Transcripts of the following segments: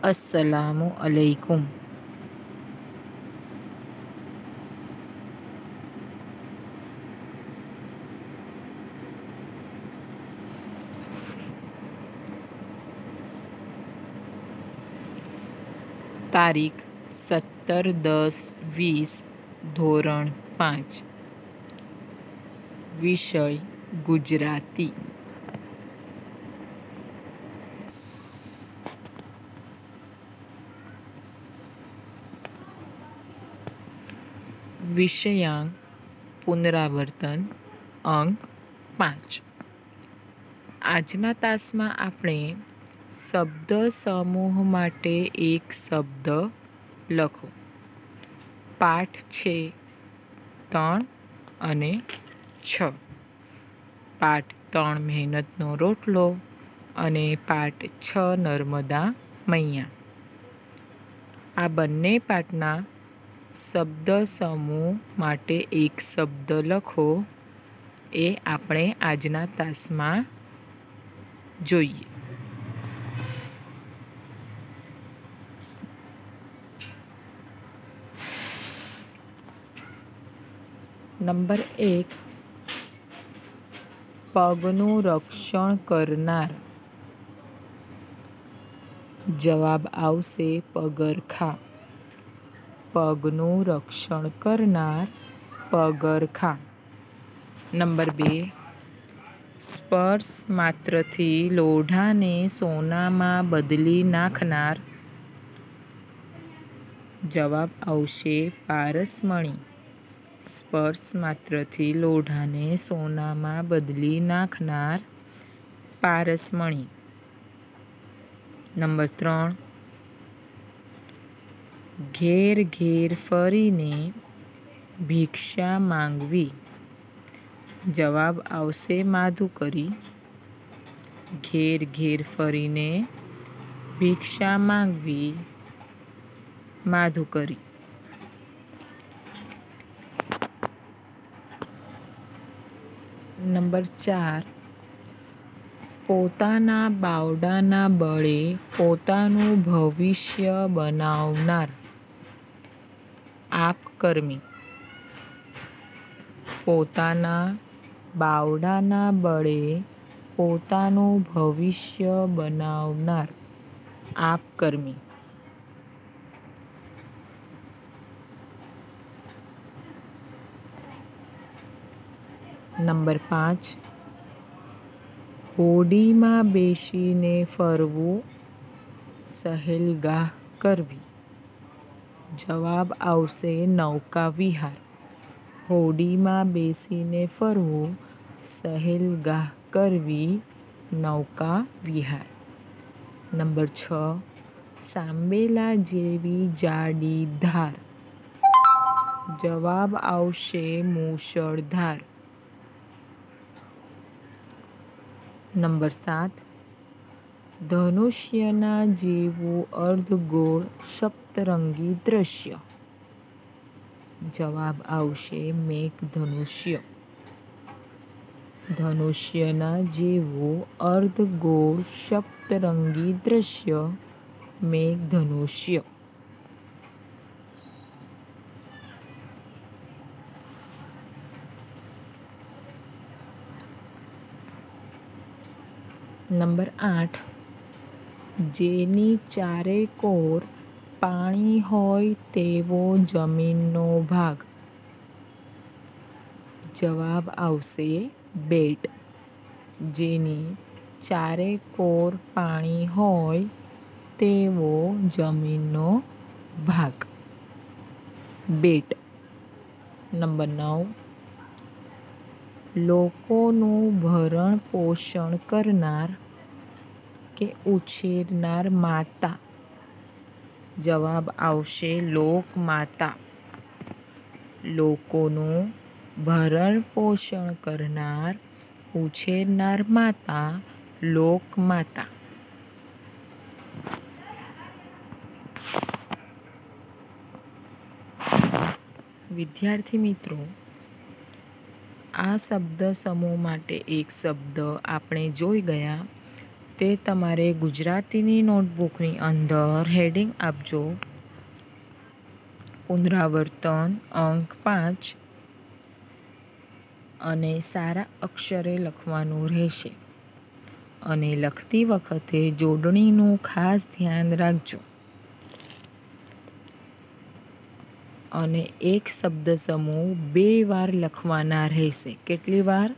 अस्सलामु अलैकुम। તારીખ 17-10-20 ધોરણ 5 વિષય ગુજરાતી। વિષયાંક પુનરાવર્તન અંક 5। આજના તાસમાં આપણે શબ્દ સમૂહ માટે એક શબ્દ લખો। પાઠ છે 3 અને 6। પાઠ 3 મહેનતનો રોટલો અને પાઠ 6 નર્મદા મૈયા। આ બંને પાઠના શબ્દ સમૂહ માટે એક શબ્દ લખો એ આપણે આજના તાસમાં જોઈએ। નંબર 1, પગનું રક્ષણ કરનાર। જવાબ આવશે પગરખાં। પગનું રક્ષણ કરનાર પગરખાં। નંબર 2, સ્પર્શ માત્રથી લોઢાને સોનામાં બદલી નાખનાર। જવાબ આવશે પારસમણી। સ્પર્શ માત્રથી લોઢાને સોનામાં બદલી નાખનાર પારસમણી। નંબર 3, ઘેર ઘેર ફરીને ભિક્ષા માંગવી। જવાબ આવશે માધુકરી। ઘેર ઘેર ફરીને ભિક્ષા માંગવી માધુકરી। નંબર 4, પોતાના બાવડાના બળે પોતાનું ભવિષ્ય બનાવનાર। આપકર્મી। પોતાના બાવડાના બળે પોતાનું ભવિષ્ય બનાવનાર આપકર્મી। નંબર 5, હોડીમાં બેસીને ફરવું સહેલગાહ કરવી। જવાબ આવશે નૌકા વિહાર। હોડીમાં બેસીને ફરવું સહેલગાહ કરવી નૌકા વિહાર। નંબર 6, સાંબેલા જેવી જાડી ધાર। જવાબ આવશે મૂશળધાર। નંબર 7, ધનુષ્યના જેવું અર્ધગોળ સપ્તરંગી દ્રશ્ય। જવાબ આવશે મેઘધનુષ્ય। ધનુષ્યના જેવું અર્ધગોળ સપ્તરંગી દ્રશ્ય મેઘધનુષ્ય। નંબર 8, જેની ચારે કોર પાણી હોય તેવો જમીનનો ભાગ। જવાબ આવશે બેટ। જેની ચારે કોર પાણી હોય તેવો જમીનનો ભાગ બેટ। નંબર 9, લોકોનું ભરણ પોષણ કરનાર કે ઉછેરનાર માતા। જવાબ આવશે લોકમાતા। લોકોનું ભરણ પોષણ કરનાર ઉછેરનાર માતા લોકમાતા। વિદ્યાર્થી મિત્રો, આ શબ્દ સમૂહ માટે એક શબ્દ આપણે જોઈ ગયા। તે તમારે ગુજરાતીની નોટબુકની અંદર હેડિંગ આપજો. પુનરાવર્તન અંક 5 અને સારા અક્ષરે લખવાનું રહેશે. અને લખતી વખતે જોડણીનું ખાસ ધ્યાન રાખજો. અને એક શબ્દ સમૂહ 2 વાર લખવાના રહેશે. કેટલી વાર?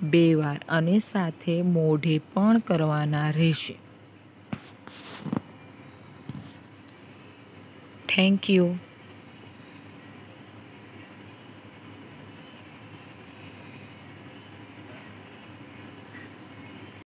2 વાર. અને સાથે મોઢે પણ કરવાના રહેશે. Thank you.